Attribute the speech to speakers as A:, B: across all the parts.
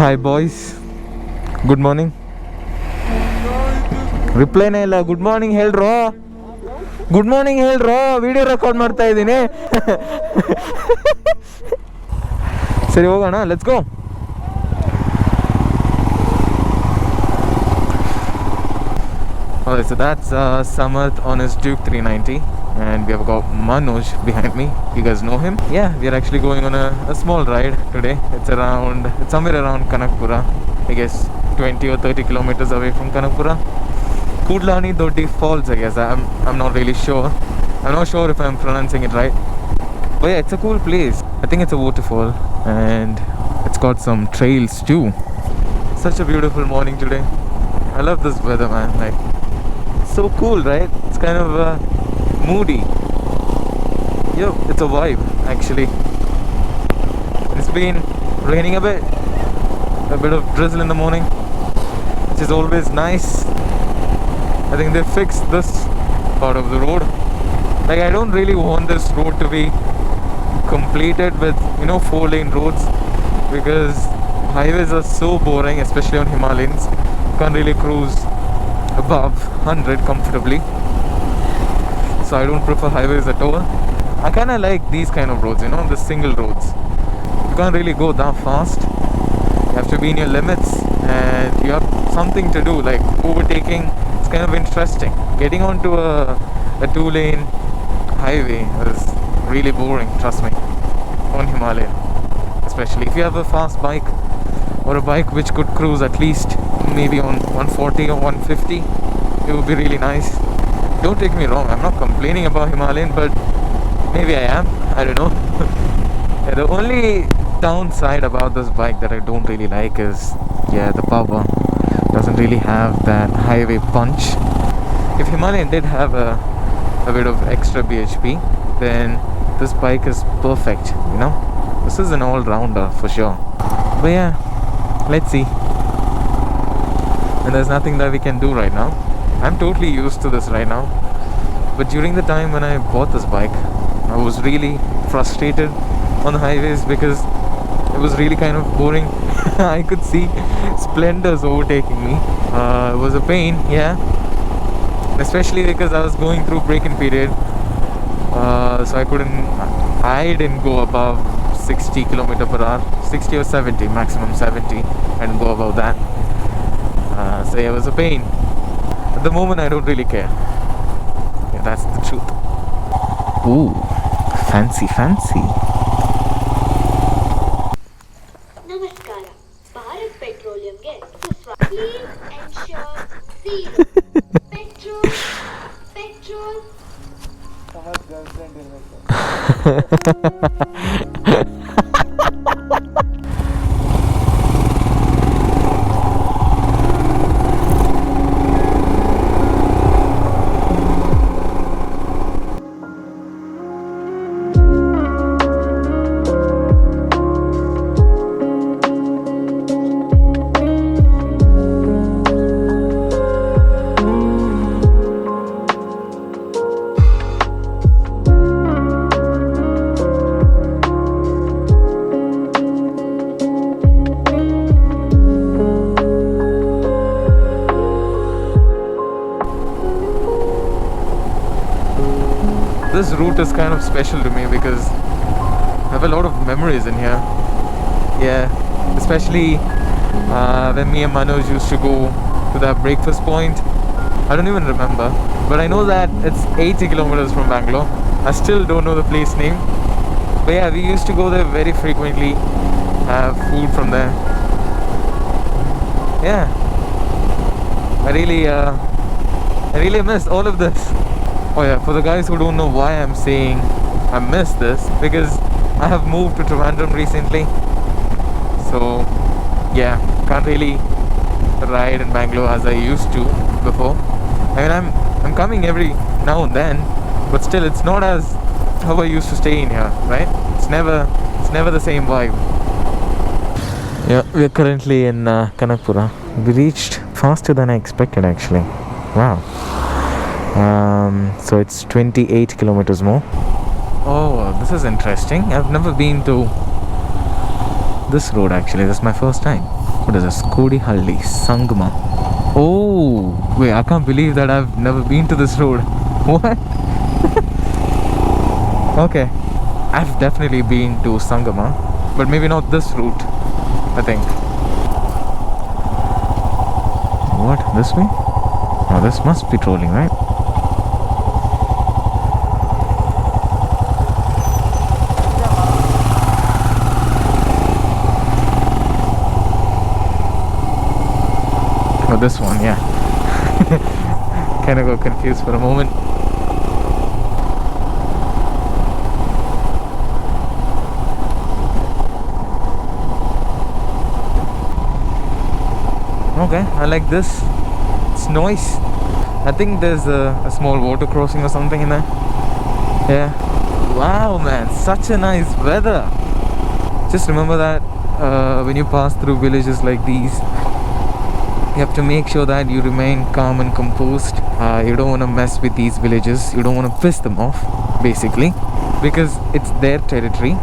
A: Hi boys, good morning. ರಿಪ್ಲೈನೇ ಇಲ್ಲ. Good morning ಹೇಳ್ರೋ, ಗುಡ್ ಮಾರ್ನಿಂಗ್ ಹೇಳ್ರೋ, ವಿಡಿಯೋ ರೆಕಾರ್ಡ್ ಮಾಡ್ತಾ ಇದ್ದೀನಿ. ಸರಿ ಹೋಗೋಣ, let's go. Alright, so that's Samarth on his Duke 390, and we have got Manoj behind me. You guys know him? Yeah, we are actually going on a small ride today. It's somewhere around Kanakapura, I guess 20 or 30 kilometers away from Kanakapura. Kudlani Doddi Falls, I guess. I'm not really sure. I'm not sure if I'm pronouncing it right. But yeah, it's a cool place. I think it's a waterfall, and it's got some trails too. Such a beautiful morning today. I love this weather, man. Like, so cool, right? It's kind of moody. Yo, it's a vibe actually. It's been raining a bit of drizzle in the morning, which is always nice. I think they fixed this part of the road. Like, I don't really want this road to be completed with 4-lane roads, because highways are so boring, especially on Himalayans. Can't really cruise above 100 comfortably, so I don't prefer highways at all. I kind of like these kind of roads, the single roads. You can't really go that fast. You have to be in your limits, and you have something to do, like overtaking. It's kind of interesting. Getting onto a 2-lane highway is really boring, trust me, on Himalayan. Especially if you have a fast bike, or a bike which could cruise at least maybe on 140 or 150, it would be really nice. Don't take me wrong, I'm not complaining about Himalayan, but maybe I am, I don't know. Yeah, the only downside about this bike that I don't really like is, the power doesn't really have that highway punch. If Himalayan did have a bit of extra bhp, then this bike is perfect. This is an all-rounder for sure. But yeah, let's see. And there's nothing that we can do right now. I'm totally used to this right now, but during the time when I bought this bike, I was really frustrated on the highways because it was really kind of boring. I could see splendors overtaking me. It was a pain, yeah, especially because I was going through break-in period, so I didn't go above 60 km per hour, 60 or 70, maximum 70. I didn't go above that. So yeah, it was a pain. At the moment, I don't really care. Yeah, that's the truth. Ooh, fancy.
B: Namaskara. Bharat Petroleum ge please ensure zero. Petrol. Someone's girlfriend
A: This route is kind of special to me because I have a lot of memories in here. Yeah, especially when me and Manoj used to go to that breakfast point. I don't even remember, but I know that it's 80 kilometers from Bangalore. I still don't know the place name, but yeah, we used to go there very frequently, have food from there. Yeah, I really miss all of this. Oh yeah, for the guys who don't know why I'm saying I miss this, because I have moved to Trivandrum recently, so yeah, can't really ride in Bangalore as I used to before. I mean, I'm coming every now and then, but still it's not as how I used to stay in here, right? It's never the same vibe. Yeah, we're currently in Kanakapura. We reached faster than I expected actually. Wow. So it's 28 kilometers more. Oh, this is interesting. I've never been to this road actually. This is my first time. What is this? Kodihalli, Sangma. Oh, wait, I can't believe that I've never been to this road. What? Okay, I've definitely been to Sangama, but maybe not this route, I think. What? This way? Oh, this must be trolling, right? Oh, this one, yeah. Kind of got confused for a moment. Okay, I like this. It's nice. I think there's a small water crossing or something in there. Yeah. Wow, man, such a nice weather. Just remember that when you pass through villages like these, you have to make sure that you remain calm and composed. You don't want to mess with these villages. You don't want to piss them off, basically, because it's their territory.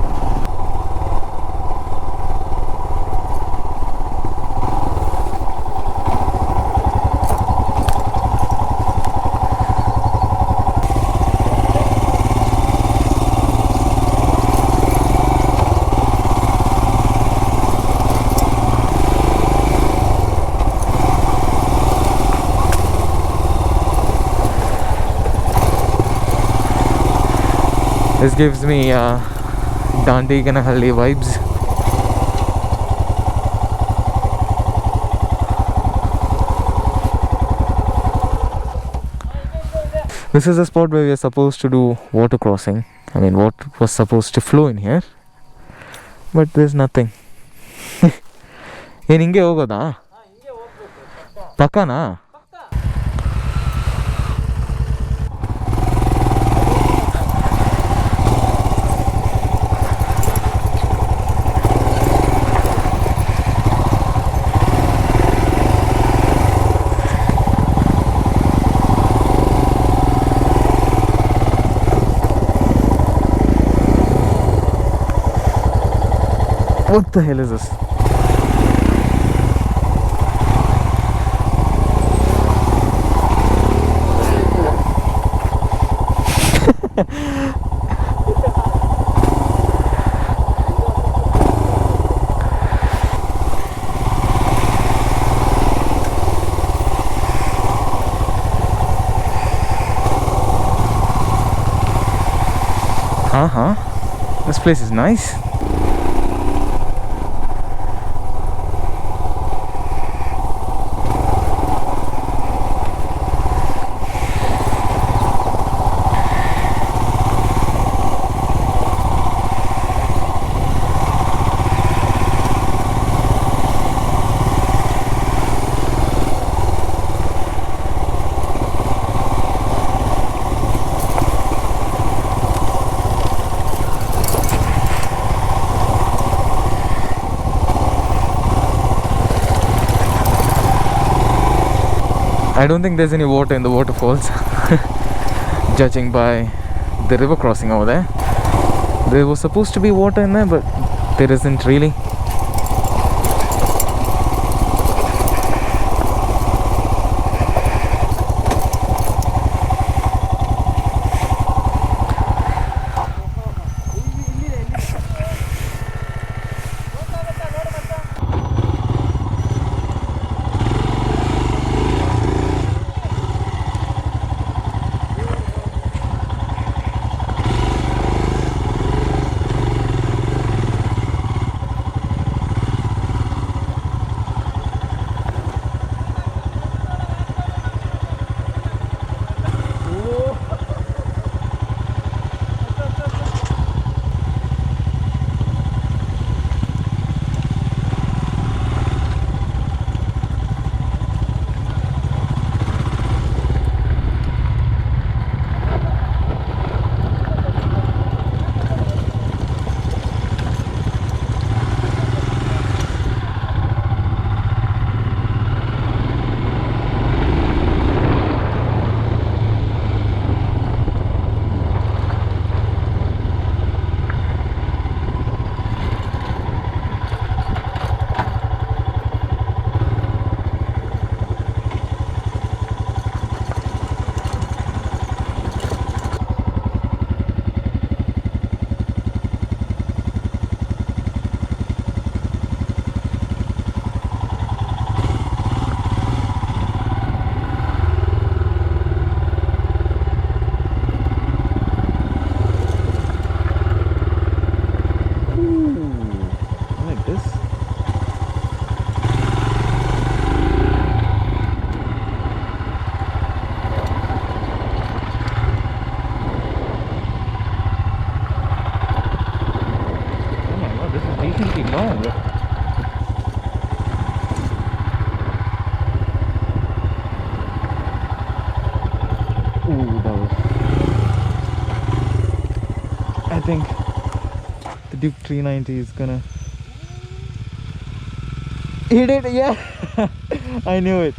A: This gives me Dandi Kanahalli vibes. This is a spot where we are supposed to do water crossing. I mean, water was supposed to flow in here, but there's nothing. ಏನು ಹಿಂಗೆ ಹೋಗೋದಾ? ಪಕ್ಕನಾ? What the hell is this? This place is nice. I don't think there's any water in the waterfalls, judging by the river crossing over there. There was supposed to be water in there, but there isn't really. long. Ooh, that was... I think the Duke 390 is gonna... Hit it, yeah! I knew it.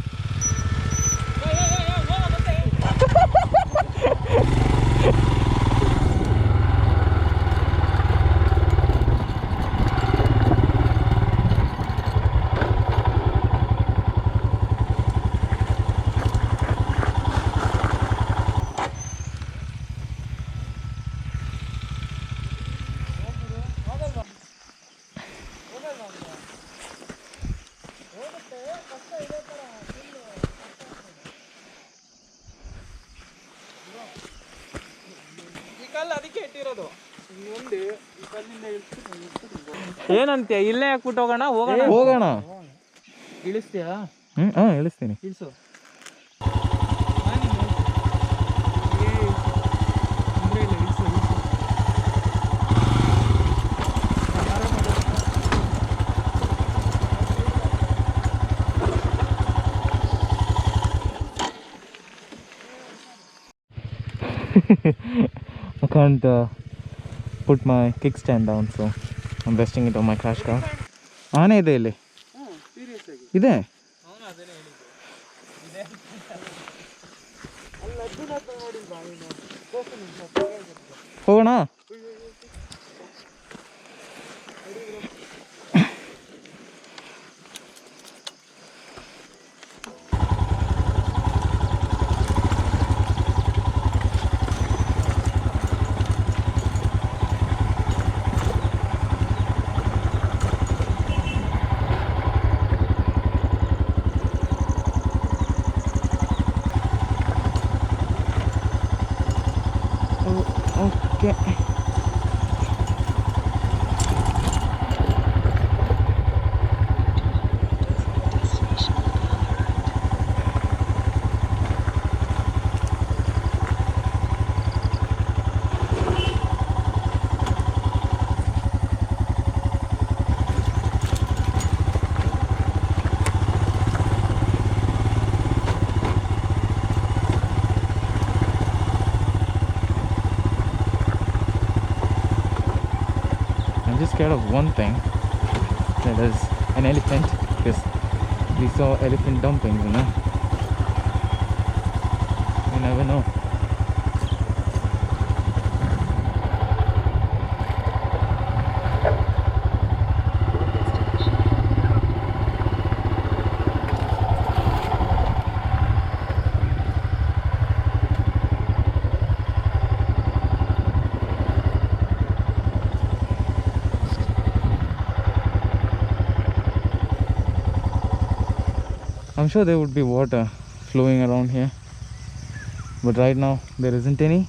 C: ಏನಂತೆ ಇಲ್ಲೇ ಹಾಕ್ಬಿಟ್ಟು ಹೋಗೋಣ ಹೋಗೋಣ
A: ಹೋಗೋಣ.
C: ಇಳಿಸ್ತೀಯಾ
A: ಇಳಿಸ್ತೀನಿ.
C: ಇಳಿಸು
A: I can't put my kickstand down, so I'm resting it on my crash car. ಆನೆ ಇದೆ ಇಲ್ಲಿ. ಇದೆ. ಹೋಗೋಣ. Okay. Scared of one thing, that is an elephant, because we saw elephant dumpings, you know. You never know. I'm sure there would be water flowing around here, but right now there isn't any.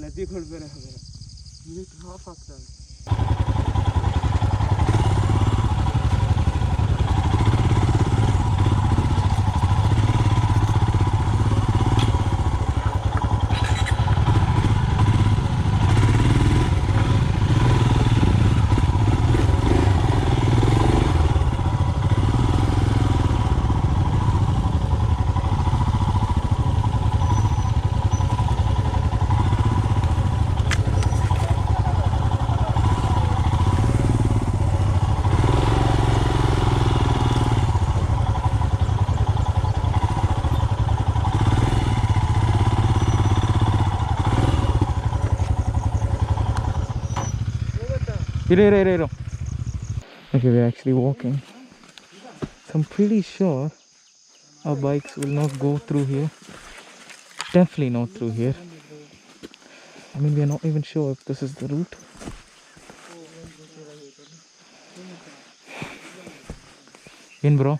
A: ನದಿಗಳು ಬೇರೆ minute half ಆಗ್ತದೆ. Iru. Okay, we're actually walking. So I'm pretty sure our bikes will not go through here. Definitely not through here. I mean, we are not even sure if this is the route. In bro?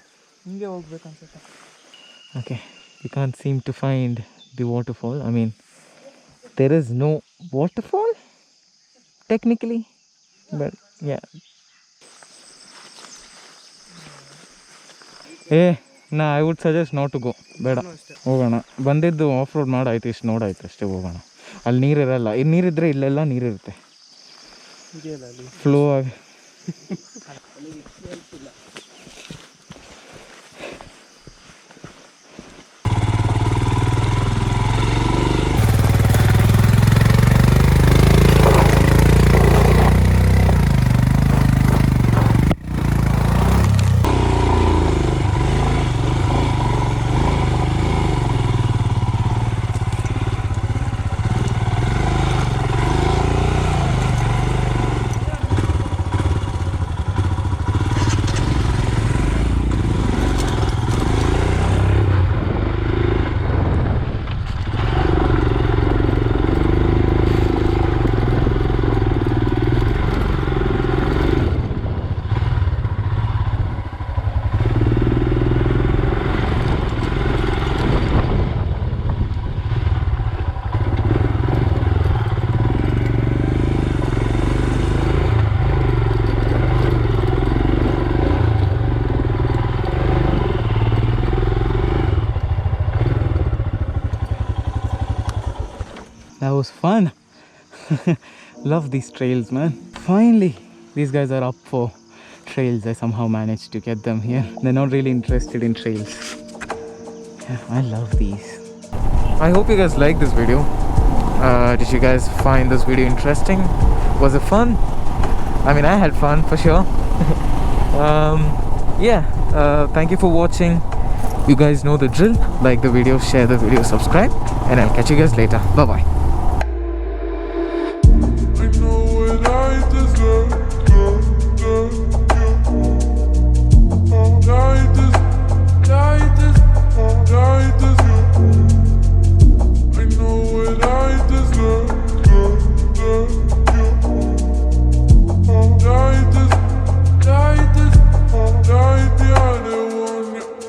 C: ಹಿಂಗೆ ಹೋಗ್ಬೇಕು ಅನ್ಸುತ್ತೆ.
A: Okay, we can't seem to find the waterfall. I mean, there is no waterfall technically, but yeah. Nah, I would suggest not to go. ಬೇಡ ಹೋಗೋಣ. ಬಂದಿದ್ದು of road ಮಾಡಾಯ್ತು, ಇಷ್ಟು ನೋಡಾಯ್ತು ಅಷ್ಟೇ, ಹೋಗೋಣ. ಅಲ್ಲಿ ನೀರಿರಲ್ಲ, ಇಲ್ಲಿ ನೀರಿದ್ರೆ ಇಲ್ಲೆಲ್ಲ ನೀರಿರುತ್ತೆ, ಫ್ಲೋ ಆಗಿ. That was fun. Love these trails, man. Finally, these guys are up for trails. I somehow managed to get them here. They're not really interested in trails. Yeah, I love these. I hope you guys liked this video. Did you guys find this video interesting? Was it fun? I mean, I had fun for sure. Thank you for watching. You guys know the drill. Like the video, share the video, subscribe, and I'll catch you guys later. Bye bye.